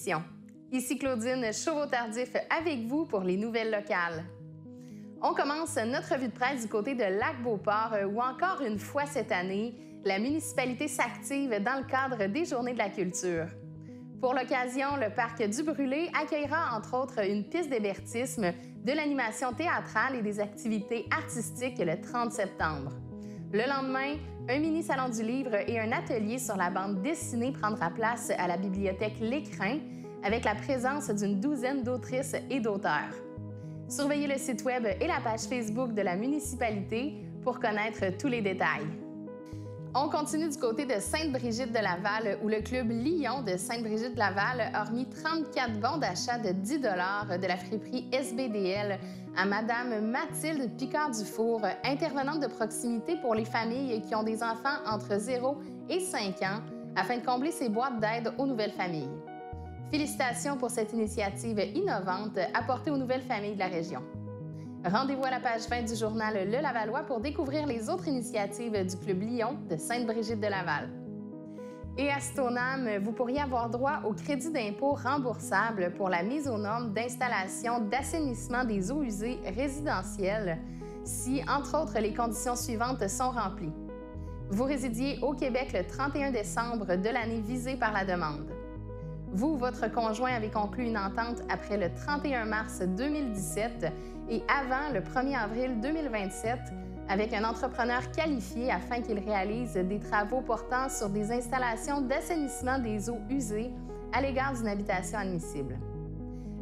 émission. Ici Claudine Chauveau-Tardif avec vous pour les nouvelles locales. On commence notre revue de presse du côté de Lac-Beauport où encore une fois cette année, la municipalité s'active dans le cadre des Journées de la culture. Pour l'occasion, le Parc du Brûlé accueillera entre autres une piste d'hébertisme, de l'animation théâtrale et des activités artistiques le 30 septembre. Le lendemain, un mini-salon du livre et un atelier sur la bande dessinée prendra place à la bibliothèque L'Écrin avec la présence d'une douzaine d'autrices et d'auteurs. Surveillez le site web et la page Facebook de la municipalité pour connaître tous les détails. On continue du côté de Sainte-Brigitte-de-Laval où le club Lion de Sainte-Brigitte-de-Laval a remis 34 bons d'achat de 10 $ de la friperie SBDL à Madame Mathilde Picard-Dufour, intervenante de proximité pour les familles qui ont des enfants entre 0 et 5 ans, afin de combler ses boîtes d'aide aux nouvelles familles. Félicitations pour cette initiative innovante apportée aux nouvelles familles de la région. Rendez-vous à la page 20 du journal Le Lavallois pour découvrir les autres initiatives du Club Lion de Sainte-Brigitte-de-Laval. Et à Stoneham, vous pourriez avoir droit au crédit d'impôt remboursable pour la mise aux normes d'installation d'assainissement des eaux usées résidentielles si, entre autres, les conditions suivantes sont remplies. Vous résidiez au Québec le 31 décembre de l'année visée par la demande. Vous ou votre conjoint avez conclu une entente après le 31 mars 2017 et avant le 1er avril 2027 avec un entrepreneur qualifié afin qu'il réalise des travaux portant sur des installations d'assainissement des eaux usées à l'égard d'une habitation admissible.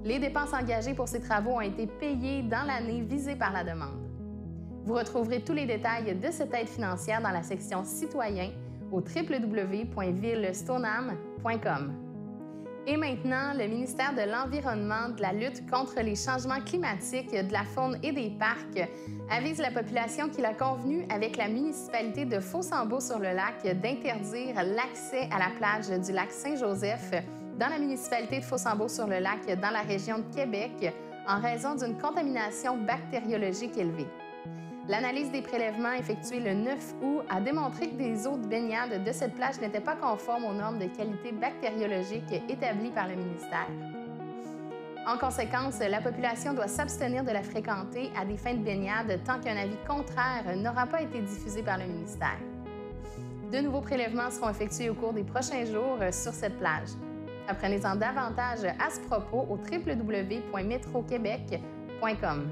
Les dépenses engagées pour ces travaux ont été payées dans l'année visée par la demande. Vous retrouverez tous les détails de cette aide financière dans la section Citoyens au www.villestoneham.com. Et maintenant, le ministère de l'Environnement, de la lutte contre les changements climatiques, de la faune et des parcs avise la population qu'il a convenu avec la municipalité de Fossambeau-sur-le-Lac d'interdire l'accès à la plage du lac Saint-Joseph dans la municipalité de Fossambeau-sur-le-Lac dans la région de Québec en raison d'une contamination bactériologique élevée. L'analyse des prélèvements effectuée le 9 août a démontré que des eaux de baignade de cette plage n'étaient pas conformes aux normes de qualité bactériologique établies par le ministère. En conséquence, la population doit s'abstenir de la fréquenter à des fins de baignade tant qu'un avis contraire n'aura pas été diffusé par le ministère. De nouveaux prélèvements seront effectués au cours des prochains jours sur cette plage. Apprenez-en davantage à ce propos au www.metroquebec.com.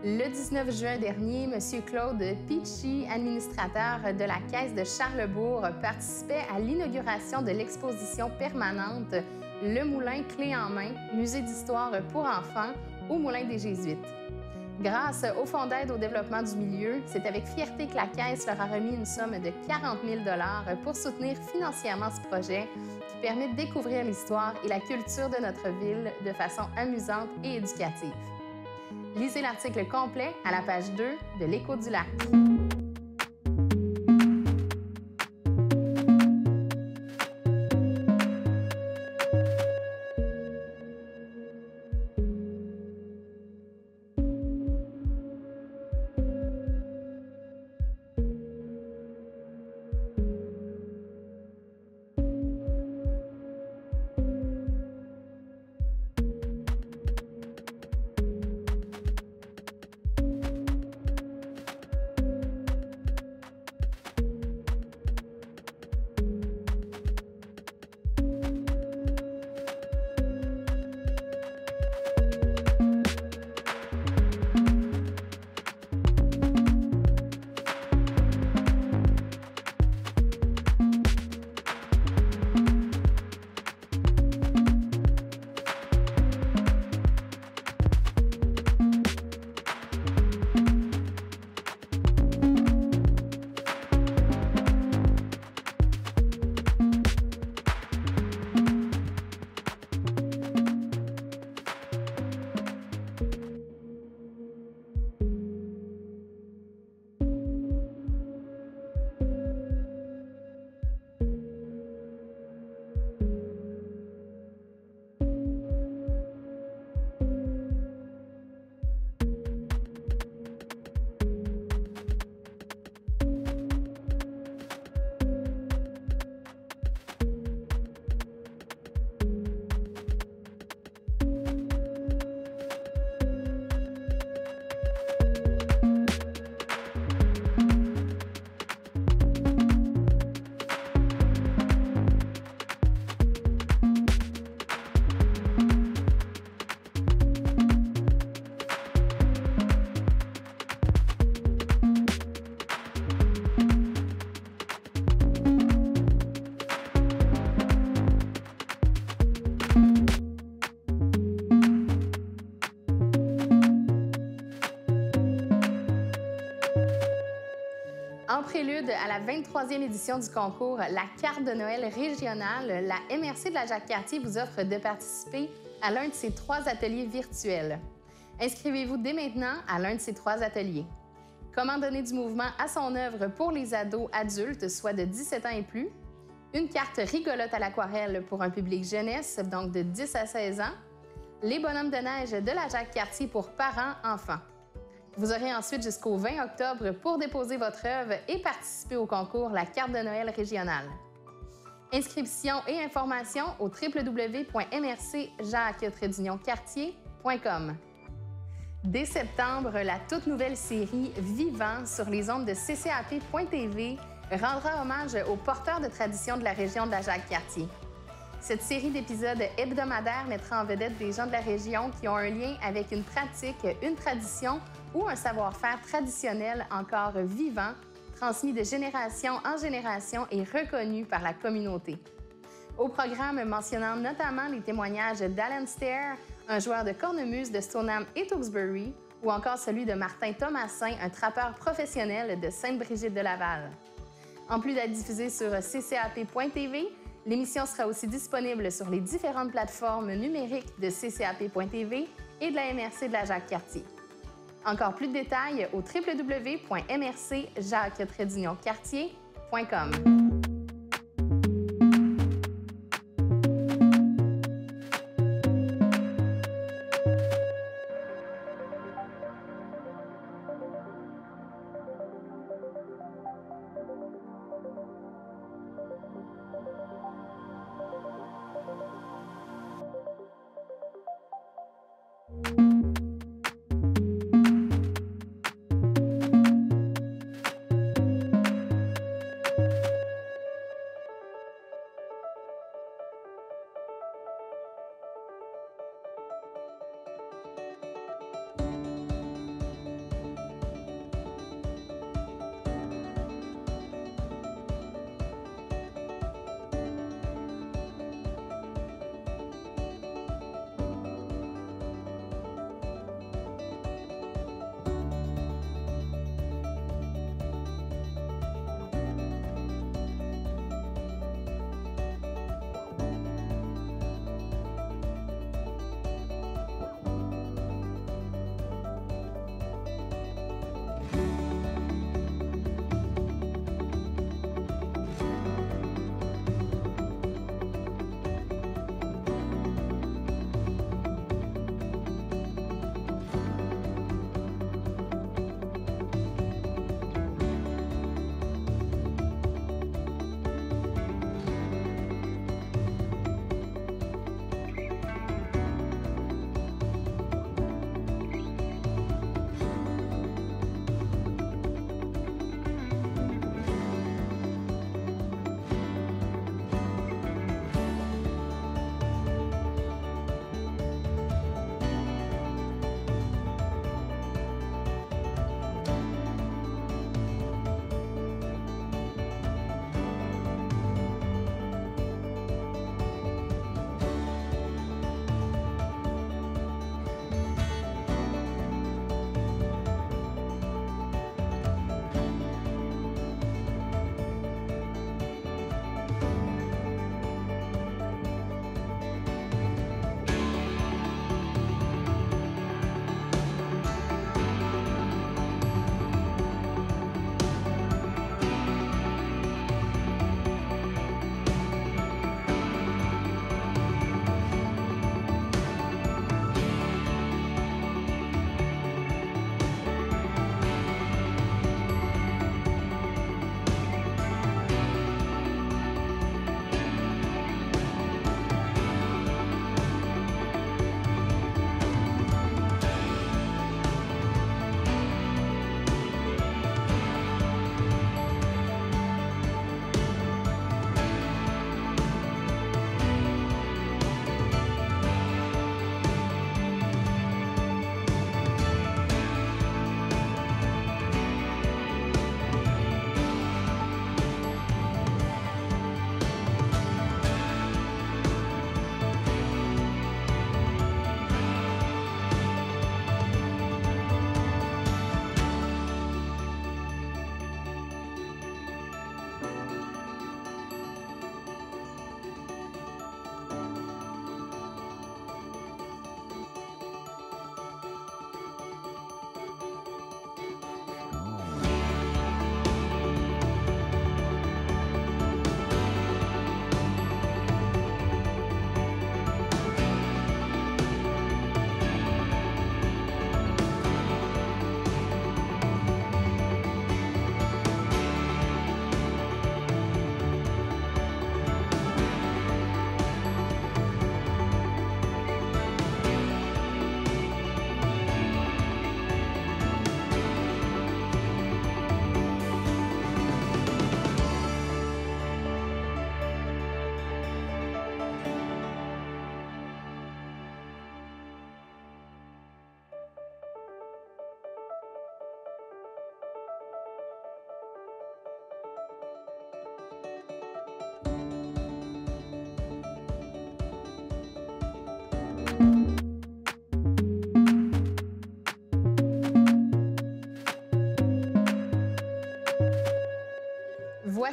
Le 19 juin dernier, M. Claude Pichy, administrateur de la Caisse de Charlesbourg, participait à l'inauguration de l'exposition permanente Le Moulin Clé en main, musée d'histoire pour enfants au Moulin des Jésuites. Grâce au Fonds d'aide au développement du milieu, c'est avec fierté que la Caisse leur a remis une somme de 40 000 $ pour soutenir financièrement ce projet qui permet de découvrir l'histoire et la culture de notre ville de façon amusante et éducative. Lisez l'article complet à la page 2 de l'Écho du Lac. prélude à la 23e édition du concours La carte de Noël régionale, la MRC de la Jacques-Cartier vous offre de participer à l'un de ses 3 ateliers virtuels. Inscrivez-vous dès maintenant à l'un de ces 3 ateliers. Comment donner du mouvement à son œuvre pour les ados adultes, soit de 17 ans et plus. Une carte rigolote à l'aquarelle pour un public jeunesse, donc de 10 à 16 ans. Les bonhommes de neige de la Jacques-Cartier pour parents-enfants. Vous aurez ensuite jusqu'au 20 octobre pour déposer votre œuvre et participer au concours La carte de Noël régionale. Inscription et informations au www.mrcjacques-cartier.com. Dès septembre, la toute nouvelle série Vivant sur les ondes de ccap.tv rendra hommage aux porteurs de tradition de la région de la Jacques-Cartier. Cette série d'épisodes hebdomadaires mettra en vedette des gens de la région qui ont un lien avec une pratique, une tradition ou un savoir-faire traditionnel encore vivant, transmis de génération en génération et reconnu par la communauté. Au programme mentionnant notamment les témoignages d'Alan Stair, un joueur de cornemuse de Stoneham et Tewkesbury, ou encore celui de Martin Thomasin, un trappeur professionnel de Sainte-Brigitte-de-Laval. En plus d'être diffusée sur ccap.tv, l'émission sera aussi disponible sur les différentes plateformes numériques de ccap.tv et de la MRC de la Jacques-Cartier. Encore plus de détails au www.mrcjacques-cartier.com.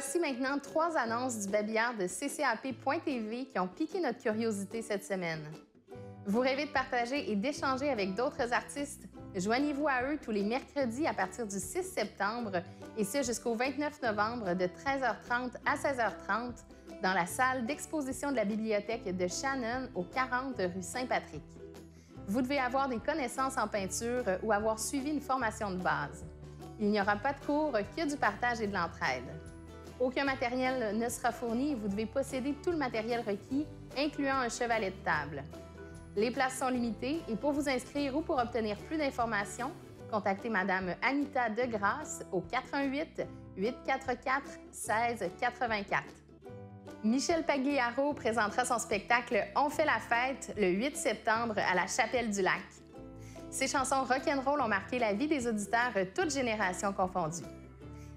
Voici maintenant 3 annonces du babillard de ccap.tv qui ont piqué notre curiosité cette semaine. Vous rêvez de partager et d'échanger avec d'autres artistes? Joignez-vous à eux tous les mercredis à partir du 6 septembre et ce jusqu'au 29 novembre de 13h30 à 16h30 dans la salle d'exposition de la bibliothèque de Shannon au 40 rue Saint-Patrick. Vous devez avoir des connaissances en peinture ou avoir suivi une formation de base. Il n'y aura pas de cours, que du partage et de l'entraide. Aucun matériel ne sera fourni et vous devez posséder tout le matériel requis, incluant un chevalet de table. Les places sont limitées et pour vous inscrire ou pour obtenir plus d'informations, contactez Mme Anita Degrasse au 88 844 16 84. Michel Pagliaro présentera son spectacle On fait la fête le 8 septembre à la Chapelle du Lac. Ses chansons rock'n'roll ont marqué la vie des auditeurs, toutes générations confondues.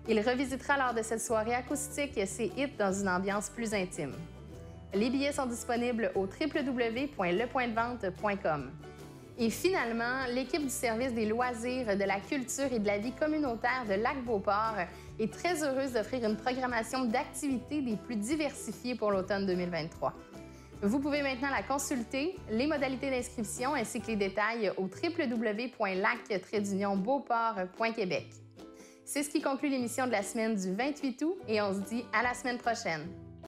Il revisitera lors de cette soirée acoustique ses hits dans une ambiance plus intime. Les billets sont disponibles au www.lepointdevente.com. Et finalement, l'équipe du service des loisirs, de la culture et de la vie communautaire de Lac-Beauport est très heureuse d'offrir une programmation d'activités des plus diversifiées pour l'automne 2023. Vous pouvez maintenant la consulter, les modalités d'inscription ainsi que les détails au www.lac-beauport.québec. C'est ce qui conclut l'émission de la semaine du 28 août et on se dit à la semaine prochaine.